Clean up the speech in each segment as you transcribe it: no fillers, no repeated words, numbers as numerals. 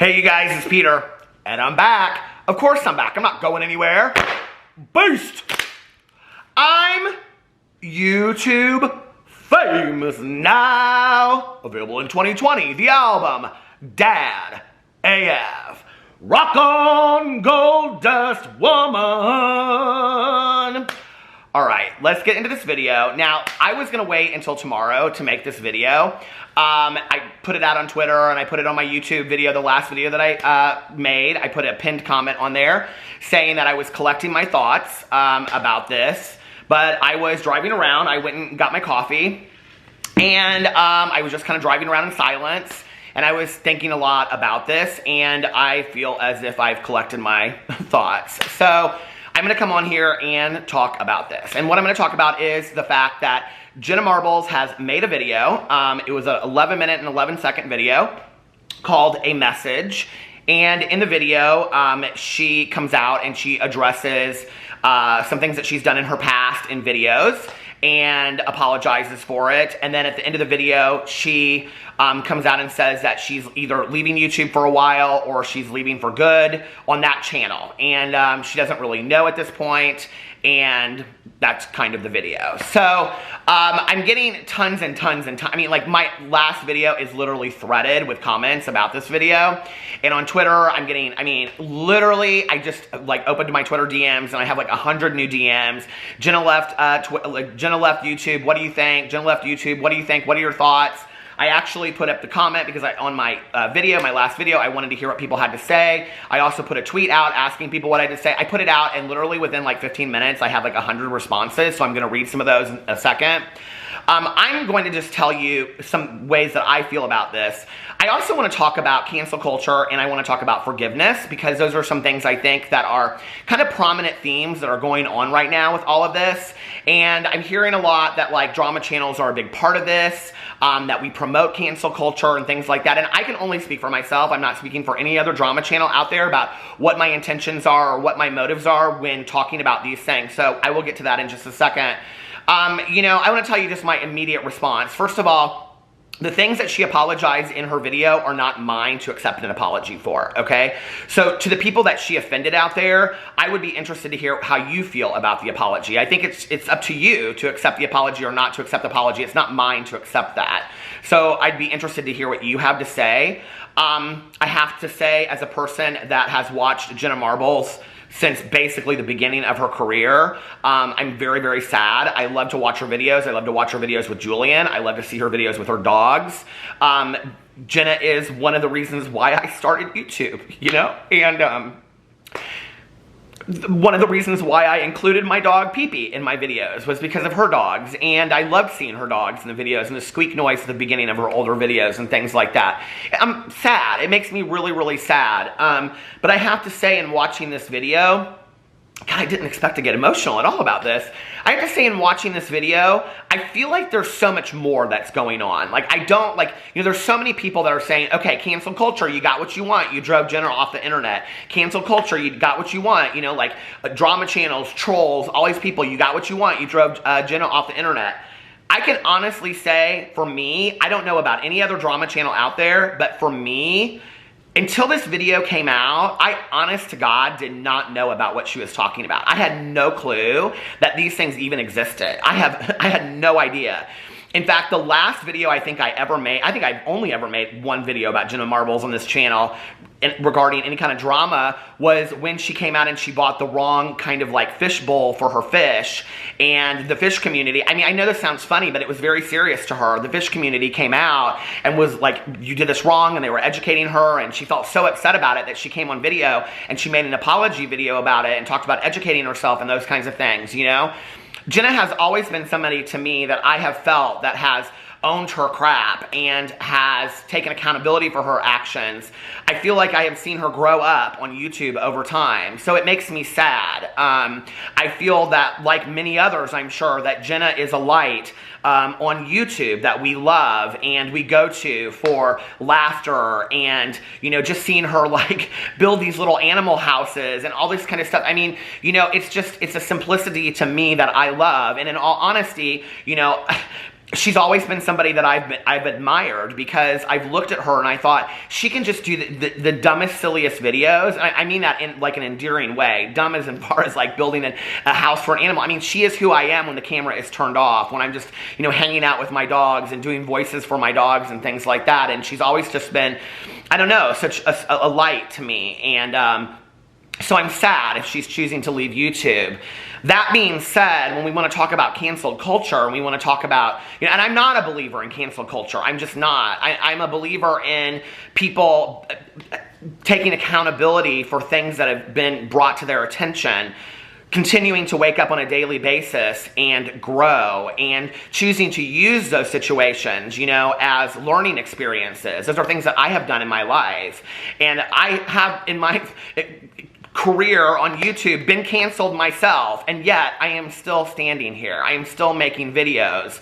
Hey you guys, it's Peter, and I'm back. Of course I'm back, I'm not going anywhere. Beast! I'm YouTube famous now. Available in 2020, the album, Dad AF. Rock on, Gold Dust Woman. Alright, let's get into this video. Now, I was gonna wait until tomorrow to make this video. I put it out on Twitter and I put it on my YouTube video, the last video that I made. I put a pinned comment on there saying that I was collecting my thoughts about this. But I was driving around, I went and got my coffee, and I was just kind of driving around in silence. And I was thinking a lot about this, and I feel as if I've collected my thoughts. So I'm gonna come on here and talk about this. And what I'm gonna talk about is the fact that Jenna Marbles has made a video. It was an 11-minute and 11-second video called A Message. And in the video, she comes out and she addresses some things that she's done in her past in videos and apologizes for it. And then at the end of the video, she comes out and says that she's either leaving YouTube for a while or she's leaving for good on that channel. And she doesn't really know at this point, and that's kind of the video. So I'm getting tons and tons and tons. I mean, like, my last video is literally threaded with comments about this video. And on Twitter, I'm getting, I mean, literally, I just like opened my Twitter DMs and I have like 100 new DMs. Jenna left YouTube. What do you think? Jenna left YouTube. What do you think? What are your thoughts? I actually put up the comment because on my video, my last video, I wanted to hear what people had to say. I also put a tweet out asking people what I had to say. I put it out, and literally within like 15 minutes, I had like 100 responses, so I'm going to read some of those in a second. I'm going to just tell you some ways that I feel about this. I also want to talk about cancel culture, and I want to talk about forgiveness, because those are some things I think that are kind of prominent themes that are going on right now with all of this. And I'm hearing a lot that like drama channels are a big part of this, that we promote cancel culture and things like that. And I can only speak for myself. I'm not speaking for any other drama channel out there about what my intentions are or what my motives are when talking about these things. So I will get to that in just a second. You know, I want to tell you just my immediate response. First of all, the things that she apologized in her video are not mine to accept an apology for, okay? So to the people that she offended out there, I would be interested to hear how you feel about the apology. I think it's up to you to accept the apology or not to accept the apology. It's not mine to accept that. So I'd be interested to hear what you have to say. I have to say, as a person that has watched Jenna Marbles since basically the beginning of her career, I'm very, very sad. I love to watch her videos. I love to watch her videos with Julian. I love to see her videos with her dogs. Jenna is one of the reasons why I started YouTube, you know? And one of the reasons why I included my dog Pee-Pee in my videos was because of her dogs, and I loved seeing her dogs in the videos and the squeak noise at the beginning of her older videos and things like that. I'm sad. It makes me really, really sad. But I have to say, in watching this video, God, I didn't expect to get emotional at all about this. I have to say, in watching this video, I feel like there's so much more that's going on. Like, I don't, like, you know, there's so many people that are saying, okay, cancel culture, you got what you want, you drove Jenna off the internet. Cancel culture, you got what you want, you know, like, drama channels, trolls, all these people, you got what you want, you drove Jenna off the internet. I can honestly say, for me, I don't know about any other drama channel out there, but for me, until this video came out, I, honest to God, did not know about what she was talking about. I had no clue that these things even existed. I had no idea. In fact, the last video I think I ever made, I think I've only ever made one video about Jenna Marbles on this channel regarding any kind of drama, was when she came out and she bought the wrong kind of like fish bowl for her fish. And the fish community, I mean, I know this sounds funny, but it was very serious to her. The fish community came out and was like, you did this wrong, and they were educating her, and she felt so upset about it that she came on video and she made an apology video about it and talked about educating herself and those kinds of things, you know? Jenna has always been somebody to me that I have felt that has owned her crap and has taken accountability for her actions. I feel like I have seen her grow up on YouTube over time, so it makes me sad. I feel that, like many others, I'm sure, that Jenna is a light on YouTube that we love and we go to for laughter and, you know, just seeing her like build these little animal houses and all this kind of stuff. I mean, you know, it's a simplicity to me that I love. And in all honesty, you know, she's always been somebody that I've admired, because I've looked at her and I thought she can just do the dumbest, silliest videos. And I mean that in like an endearing way. Dumb as far as like building a house for an animal. I mean, she is who I am when the camera is turned off, when I'm just, you know, hanging out with my dogs and doing voices for my dogs and things like that. And she's always just been, I don't know, such a light to me. And so I'm sad if she's choosing to leave YouTube. That being said, when we want to talk about canceled culture, and we want to talk about, you know, and I'm not a believer in cancel culture. I'm just not. I'm a believer in people taking accountability for things that have been brought to their attention, continuing to wake up on a daily basis and grow, and choosing to use those situations, you know, as learning experiences. Those are things that I have done in my life. And I have, in my career on YouTube, been canceled myself, and yet I am still standing here. I am still making videos.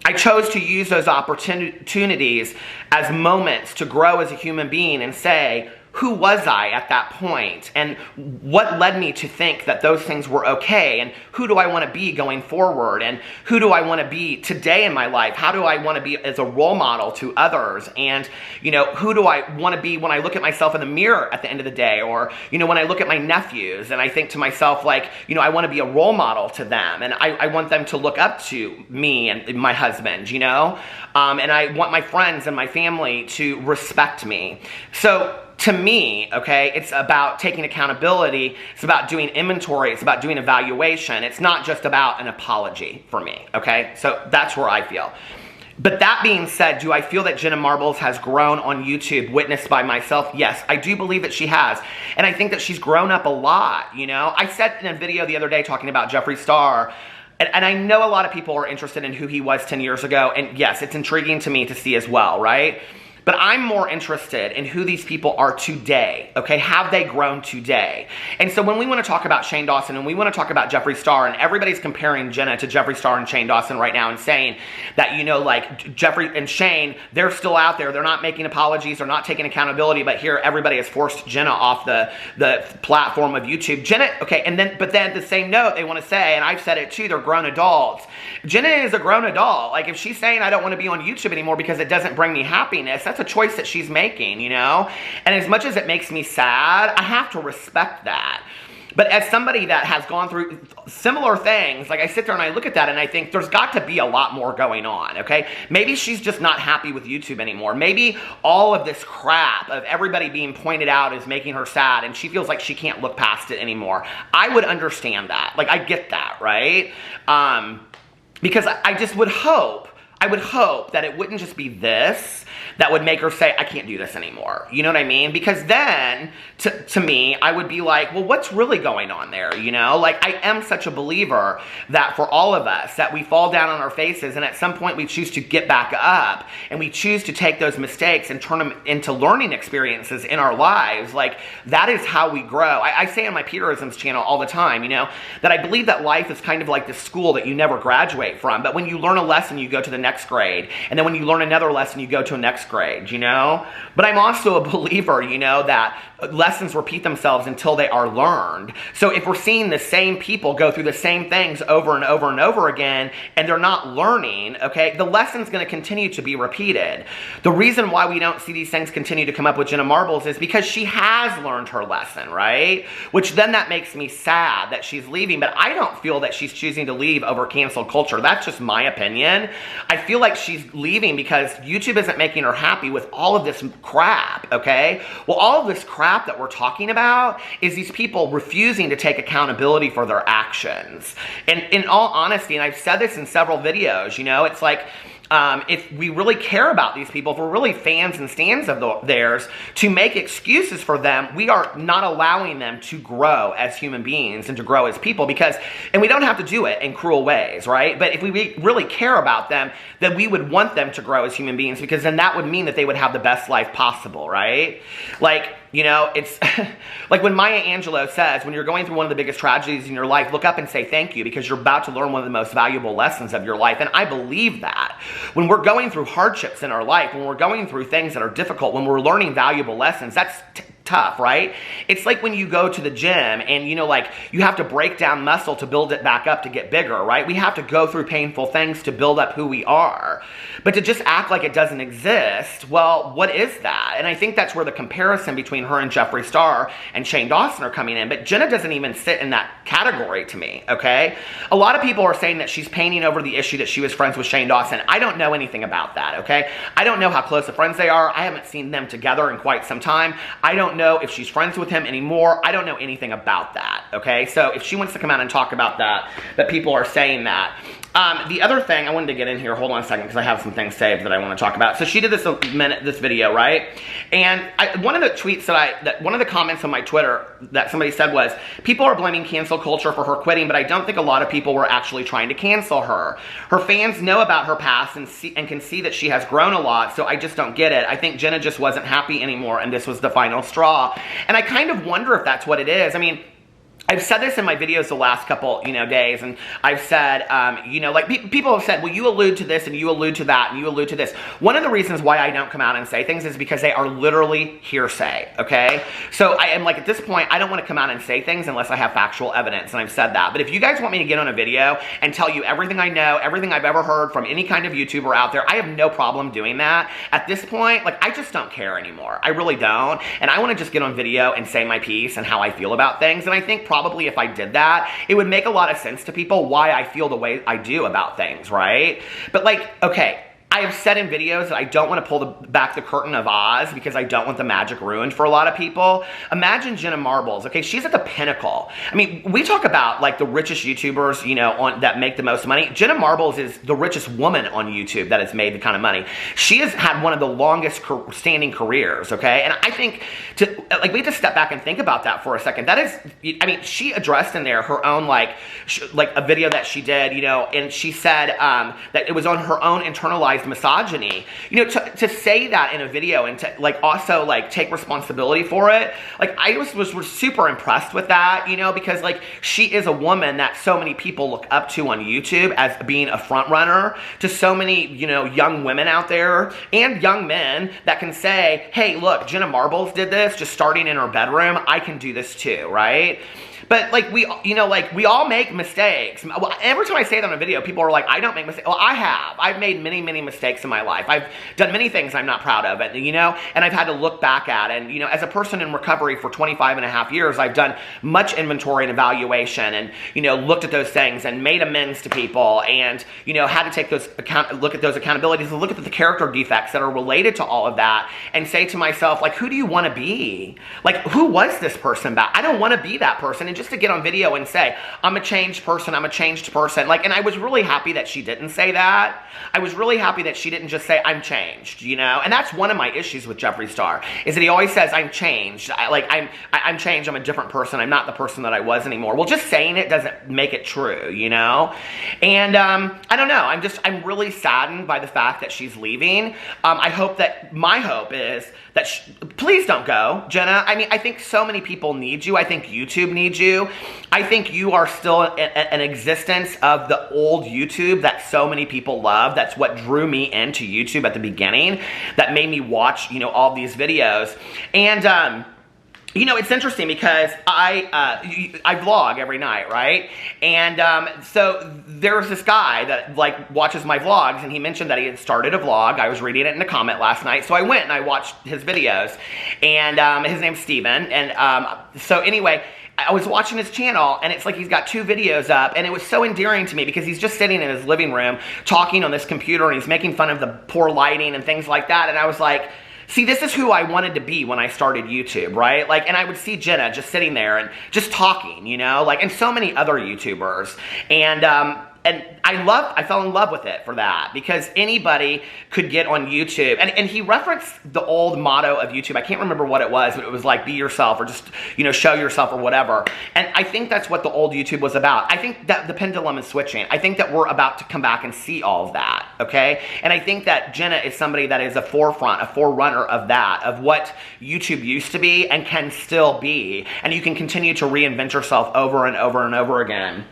I chose to use those opportunities as moments to grow as a human being and say, who was I at that point? And what led me to think that those things were okay? And who do I want to be going forward? And who do I want to be today in my life? How do I want to be as a role model to others? And, you know, who do I want to be when I look at myself in the mirror at the end of the day? Or, you know, when I look at my nephews and I think to myself, like, you know, I want to be a role model to them. And I want them to look up to me and my husband, you know? And I want my friends and my family to respect me. So, to me, okay, it's about taking accountability. It's about doing inventory. It's about doing evaluation. It's not just about an apology for me, okay? So that's where I feel. But that being said, do I feel that Jenna Marbles has grown on YouTube, witnessed by myself? Yes, I do believe that she has. And I think that she's grown up a lot, you know? I said in a video the other day talking about Jeffree Star, and I know a lot of people are interested in who he was 10 years ago, and yes, it's intriguing to me to see as well, right? But I'm more interested in who these people are today, okay? Have they grown today? And so when we want to talk about Shane Dawson and we want to talk about Jeffree Star, and everybody's comparing Jenna to Jeffree Star and Shane Dawson right now and saying that, you know, like Jeffree and Shane, they're still out there. They're not making apologies. They're not taking accountability. But here everybody has forced Jenna off the platform of YouTube. Jenna, okay, but then the same note, they want to say, and I've said it too, they're grown adults. Jenna is a grown adult. Like, if she's saying I don't want to be on YouTube anymore because it doesn't bring me happiness, that's a choice that she's making, you know? And as much as it makes me sad, I have to respect that. But as somebody that has gone through similar things, like, I sit there and I look at that and I think there's got to be a lot more going on, okay? Maybe she's just not happy with YouTube anymore. Maybe all of this crap of everybody being pointed out is making her sad and she feels like she can't look past it anymore. I would understand that. Like, I get that, right? Because I just would hope, that it wouldn't just be this that would make her say, I can't do this anymore. You know what I mean? Because then, to me, I would be like, well, what's really going on there, you know? Like, I am such a believer that for all of us, that we fall down on our faces and at some point we choose to get back up and we choose to take those mistakes and turn them into learning experiences in our lives. Like, that is how we grow. I say on my Peterisms channel all the time, you know, that I believe that life is kind of like this school that you never graduate from. But when you learn a lesson, you go to the next grade. And then when you learn another lesson, you go to a next grade, you know? But I'm also a believer, you know, that lessons repeat themselves until they are learned. So if we're seeing the same people go through the same things over and over and over again, and they're not learning, okay, the lesson's going to continue to be repeated. The reason why we don't see these things continue to come up with Jenna Marbles is because she has learned her lesson, right? Which then that makes me sad that she's leaving, but I don't feel that she's choosing to leave over cancel culture. That's just my opinion. I feel like she's leaving because YouTube isn't making her happy with all of this crap, okay? Well, all of this crap that we're talking about is these people refusing to take accountability for their actions. And in all honesty, and I've said this in several videos, you know, it's like, if we really care about these people, if we're really fans and stans of theirs, to make excuses for them, we are not allowing them to grow as human beings and to grow as people and we don't have to do it in cruel ways, right? But if we really care about them, then we would want them to grow as human beings because then that would mean that they would have the best life possible, right? Like, you know, it's like when Maya Angelou says, when you're going through one of the biggest tragedies in your life, look up and say thank you because you're about to learn one of the most valuable lessons of your life. And I believe that. When we're going through hardships in our life, when we're going through things that are difficult, when we're learning valuable lessons, that's tough, right? It's like when you go to the gym and, you know, like, you have to break down muscle to build it back up to get bigger, right? We have to go through painful things to build up who we are. But to just act like it doesn't exist, well, what is that? And I think that's where the comparison between her and Jeffree Star and Shane Dawson are coming in. But Jenna doesn't even sit in that category to me, okay? A lot of people are saying that she's painting over the issue that she was friends with Shane Dawson. I don't know anything about that, okay? I don't know how close of friends they are. I haven't seen them together in quite some time. I don't know if she's friends with him anymore. I don't know anything about that, okay? So if she wants to come out and talk about that people are saying that. The other thing I wanted to get in here, hold on a second, because I have some things saved that I want to talk about. So she did this video, right? And one of the tweets one of the comments on my Twitter that somebody said was, people are blaming cancel culture for her quitting, but I don't think a lot of people were actually trying to cancel her. Her fans know about her past and can see that she has grown a lot, so I just don't get it. I think Jenna just wasn't happy anymore, and this was the final straw. And I kind of wonder if that's what it is. I mean, I've said this in my videos the last couple, days, and I've said, like, people have said, well, you allude to this, and you allude to that, and you allude to this. One of the reasons why I don't come out and say things is because they are literally hearsay, okay? So I am, like, at this point, I don't want to come out and say things unless I have factual evidence, and I've said that. But if you guys want me to get on a video and tell you everything I know, everything I've ever heard from any kind of YouTuber out there, I have no problem doing that. At this point, like, I just don't care anymore. I really don't. And I want to just get on video and say my piece and how I feel about things, and I think probably if I did that, it would make a lot of sense to people why I feel the way I do about things, right? But, like, okay, I have said in videos that I don't want to pull back the curtain of Oz because I don't want the magic ruined for a lot of people. Imagine Jenna Marbles, okay? She's at the pinnacle. I mean, we talk about, like, the richest YouTubers, that make the most money. Jenna Marbles is the richest woman on YouTube that has made the kind of money. She has had one of the longest standing careers, okay? And I think, we have to step back and think about that for a second. That is, I mean, she addressed in there her own, like a video that she did, and she said that it was on her own internalized misogyny. To say that in a video and to, like, also, like, take responsibility for it, like, I was super impressed with that, because, like, she is a woman that so many people look up to on YouTube as being a front runner to so many, young women out there and young men that can say, hey, look, Jenna Marbles did this just starting in her bedroom. I can do this too, right? But, like, we all make mistakes. Well, every time I say that on a video, people are like, I don't make mistakes. Well, I have. I've made many, many mistakes in my life. I've done many things I'm not proud of, and I've had to look back at. And, as a person in recovery for 25 and a half years, I've done much inventory and evaluation and, looked at those things and made amends to people and, had to take look at those accountabilities and look at the character defects that are related to all of that and say to myself, like, who do you want to be? Like, who was this person back? I don't want to be that person. And just to get on video and say, I'm a changed person, like, and I was really happy that she didn't say that. I was really happy that she didn't just say, I'm changed, and that's one of my issues with Jeffree Star, is that he always says, I'm changed, I'm changed, I'm a different person, I'm not the person that I was anymore. Well, just saying it doesn't make it true, and I don't know, I'm really saddened by the fact that she's leaving. My hope is that please don't go, Jenna. I mean, I think so many people need you. I think YouTube needs you. I think you are still an existence of the old YouTube that so many people love. That's what drew me into YouTube at the beginning. That made me watch, all these videos. And, it's interesting because I vlog every night, right? And so there's this guy that, like, watches my vlogs, and he mentioned that he had started a vlog. I was reading it in a comment last night, so I went and I watched his videos. And his name's Steven. And so anyway, I was watching his channel, and it's like he's got 2 videos up, and it was so endearing to me because he's just sitting in his living room talking on this computer, and he's making fun of the poor lighting and things like that. And I was like, see, this is who I wanted to be when I started YouTube, right? Like, and I would see Jenna just sitting there and just talking, and so many other YouTubers. And I fell in love with it for that, because anybody could get on YouTube. And he referenced the old motto of YouTube. I can't remember what it was, but it was like, be yourself, or just, show yourself, or whatever. And I think that's what the old YouTube was about. I think that the pendulum is switching. I think that we're about to come back and see all of that, okay? And I think that Jenna is somebody that is a forerunner of that, of what YouTube used to be and can still be. And you can continue to reinvent yourself over and over and over again.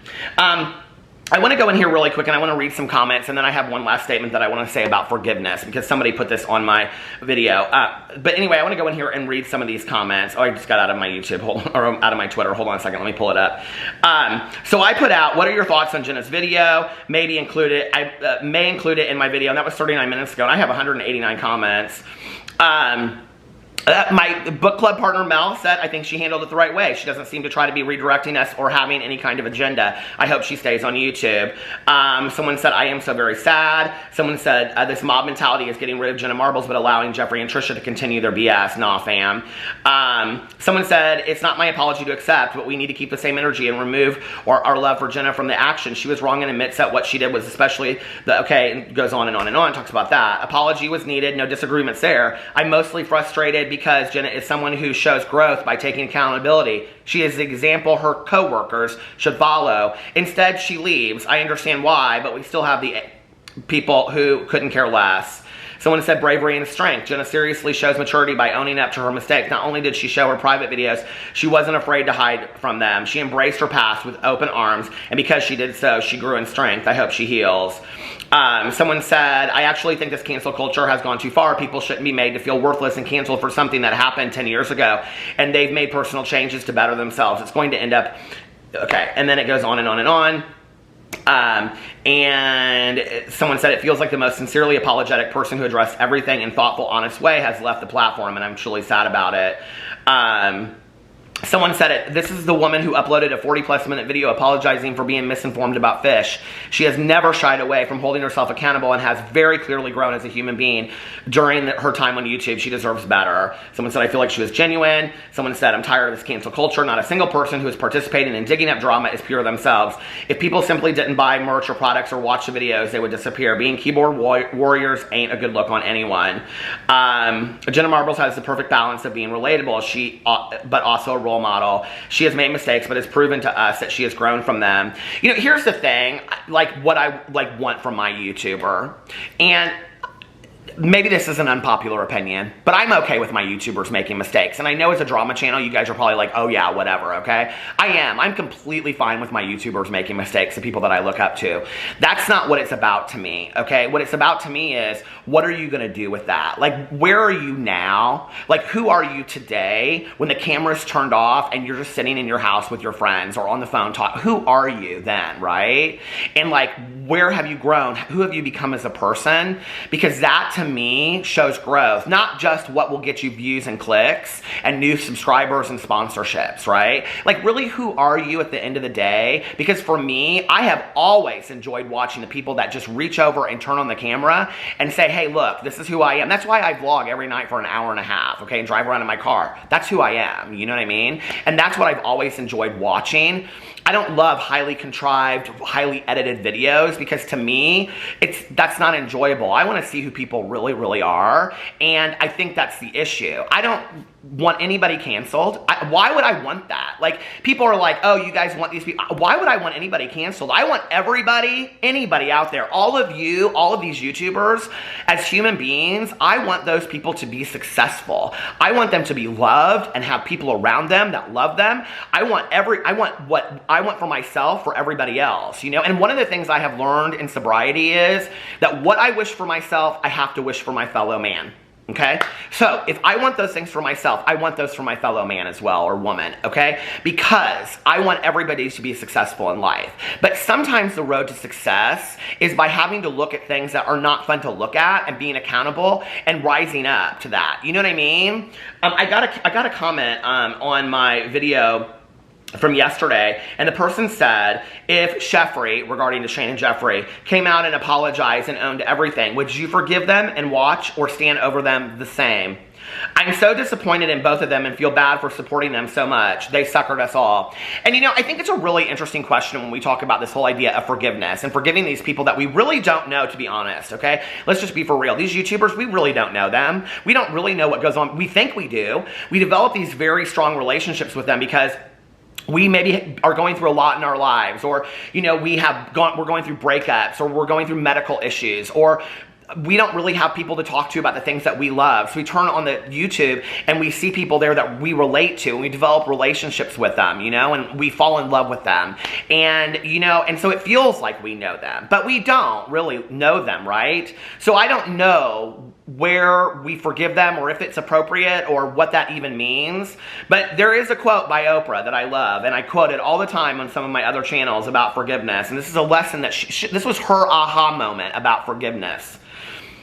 I want to go in here really quick and I want to read some comments, and then I have one last statement that I want to say about forgiveness because somebody put this on my video. But anyway, I want to go in here and read some of these comments. Oh, I just got out of my YouTube, or out of my Twitter. Hold on a second, let me pull it up. So I put out, what are your thoughts on Jenna's video? Maybe include it. I may include it in my video, and that was 39 minutes ago, and I have 189 comments. My book club partner Mel said, I think she handled it the right way. She doesn't seem to try to be redirecting us or having any kind of agenda. I hope she stays on YouTube. Someone said, I am so very sad. Someone said, this mob mentality is getting rid of Jenna Marbles but allowing Jeffree and Trisha to continue their BS. Nah, fam. Someone said, it's not my apology to accept, but we need to keep the same energy and remove our love for Jenna from the action. She was wrong and admits that what she did was especially okay, and goes on and on and on, talks about that. Apology was needed, no disagreements there. I'm mostly frustrated because Jenna is someone who shows growth by taking accountability. She is the example her co-workers should follow. Instead, she leaves. I understand why, but we still have the people who couldn't care less. Someone said bravery and strength. Jenna seriously shows maturity by owning up to her mistakes. Not only did she show her private videos, she wasn't afraid to hide from them. She embraced her past with open arms, and because she did so, she grew in strength. I hope she heals. Someone said, I actually think this cancel culture has gone too far. People shouldn't be made to feel worthless and canceled for something that happened 10 years ago, and they've made personal changes to better themselves. It's going to end up, okay, and then it goes on and on and on. And someone said, it feels like the most sincerely apologetic person who addressed everything in thoughtful, honest way has left the platform, and I'm truly sad about it. Someone said it, this is the woman who uploaded a 40-plus minute video apologizing for being misinformed about fish. She has never shied away from holding herself accountable and has very clearly grown as a human being during her time on YouTube. She deserves better. Someone said, I feel like she was genuine. Someone said, I'm tired of this cancel culture. Not a single person who is participating in digging up drama is pure themselves. If people simply didn't buy merch or products or watch the videos, they would disappear. Being keyboard warriors ain't a good look on anyone. Jenna Marbles has the perfect balance of being relatable, but also a role model. She has made mistakes, but has proven to us that she has grown from them. You know, here's the thing, like what I want from my YouTuber, and maybe this is an unpopular opinion, but I'm okay with my YouTubers making mistakes. And I know as a drama channel, you guys are probably like, oh yeah, whatever, okay? I am. I'm completely fine with my YouTubers making mistakes, the people that I look up to. That's not what it's about to me, okay? What it's about to me is, what are you gonna do with that? Like, where are you now? Like, who are you today when the camera's turned off and you're just sitting in your house with your friends or on the phone talking? Who are you then, right? And like, where have you grown? Who have you become as a person? Because that, to me, shows growth, not just what will get you views and clicks and new subscribers and sponsorships, right? Like, really, who are you at the end of the day? Because for me, I have always enjoyed watching the people that just reach over and turn on the camera and say, hey, look, this is who I am. That's why I vlog every night for an hour and a half, okay, and drive around in my car. That's who I am, you know what I mean? And that's what I've always enjoyed watching. I don't love highly contrived, highly edited videos because to me, that's not enjoyable. I want to see who people really, really are, and I think that's the issue. I don't want anybody canceled. Why would I want that? Like, people are like, oh, you guys want these people. Why would I want anybody canceled? I want everybody, anybody out there, all of you, all of these YouTubers, as human beings, I want those people to be successful. I want them to be loved and have people around them that love them. I want what I want for myself for everybody else, you know? And one of the things I have learned in sobriety is that what I wish for myself, I have to wish for my fellow man. Okay? So, if I want those things for myself, I want those for my fellow man as well, or woman, okay? Because I want everybody to be successful in life. But sometimes the road to success is by having to look at things that are not fun to look at and being accountable and rising up to that. You know what I mean? I got a comment on my video from yesterday, and the person said, if Jeffree, regarding to Shane and Jeffree, came out and apologized and owned everything, would you forgive them and watch or stand over them the same? I'm so disappointed in both of them and feel bad for supporting them so much. They suckered us all. And you know, I think it's a really interesting question when we talk about this whole idea of forgiveness and forgiving these people that we really don't know, to be honest, okay? Let's just be for real. These YouTubers, we really don't know them. We don't really know what goes on. We think we do. We develop these very strong relationships with them because we maybe are going through a lot in our lives, or, you know, we're going through breakups, or we're going through medical issues, or we don't really have people to talk to about the things that we love. So we turn on the YouTube and we see people there that we relate to, and we develop relationships with them, you know, and we fall in love with them. And, you know, and so it feels like we know them, but we don't really know them, right? So I don't know where we forgive them or if it's appropriate or what that even means. But there is a quote by Oprah that I love, and I quote it all the time on some of my other channels about forgiveness. And this is a lesson that this was her aha moment about forgiveness.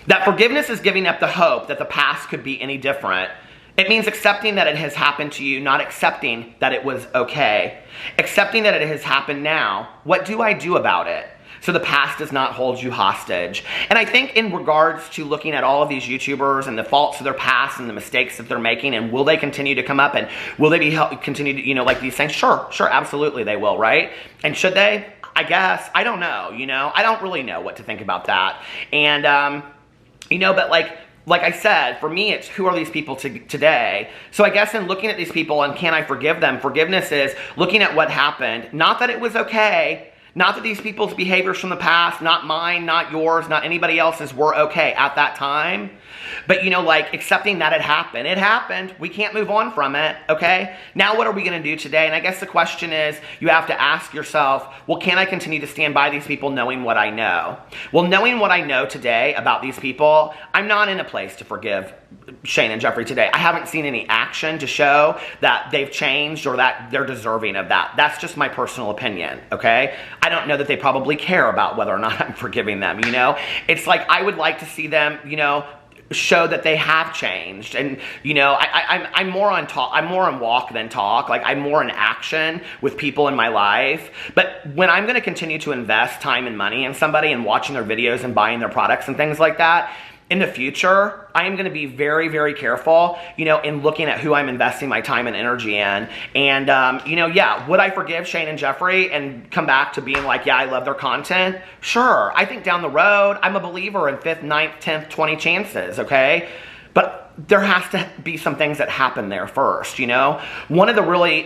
That forgiveness is giving up the hope that the past could be any different. It means accepting that it has happened to you, not accepting that it was okay. Accepting that it has happened now. What do I do about it? So the past does not hold you hostage. And I think in regards to looking at all of these YouTubers and the faults of their past and the mistakes that they're making, and will they continue to come up, and will they continue to, you know, like these things? Sure, absolutely they will, right? And should they? I guess. I don't know, you know? I don't really know what to think about that. And, you know, but like I said, for me, it's who are these people today? So I guess in looking at these people and can I forgive them, forgiveness is looking at what happened. Not that it was okay. Not that these people's behaviors from the past, not mine, not yours, not anybody else's, were okay at that time. But, you know, like, accepting that it happened. It happened. We can't move on from it, okay? Now what are we going to do today? And I guess the question is, you have to ask yourself, well, can I continue to stand by these people knowing what I know? Well, knowing what I know today about these people, I'm not in a place to forgive Shane and Jeffrey today. I haven't seen any action to show that they've changed or that they're deserving of that. That's just my personal opinion, okay? I don't know that they probably care about whether or not I'm forgiving them, you know? It's like I would like to see them, you know, show that they have changed. And, you know, I'm more on talk, I'm more on walk than talk. Like, I'm more in action with people in my life. But when I'm going to continue to invest time and money in somebody and watching their videos and buying their products and things like that, in the future, I am going to be very, very careful, you know, in looking at who I'm investing my time and energy in. And, you know, yeah, would I forgive Shane and Jeffrey and come back to being like, yeah, I love their content? Sure. I think down the road, I'm a believer in 5th, 9th, 10th, 20 chances, okay? But there has to be some things that happen there first, you know? One of the really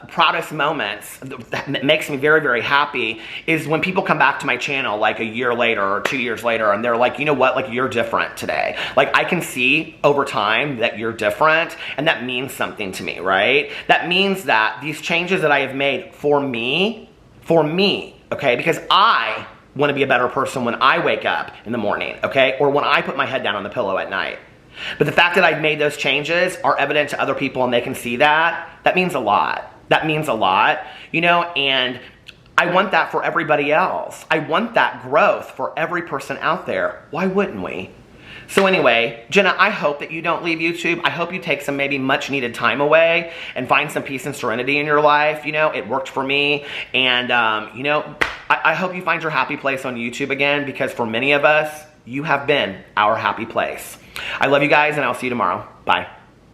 proudest moments that makes me very, very happy is when people come back to my channel like a year later or 2 years later, and they're like, you know what, like, you're different today. Like, I can see over time that you're different, and that means something to me, right? That means that these changes that I have made for me, okay? Because I want to be a better person when I wake up in the morning, okay? Or when I put my head down on the pillow at night. But the fact that I've made those changes are evident to other people and they can see that, that means a lot. That means a lot, you know, and I want that for everybody else. I want that growth for every person out there. Why wouldn't we? So anyway, Jenna, I hope that you don't leave YouTube. I hope you take some maybe much needed time away and find some peace and serenity in your life. You know, it worked for me. And, you know, I hope you find your happy place on YouTube again, because for many of us, you have been our happy place. I love you guys, and I'll see you tomorrow. Bye.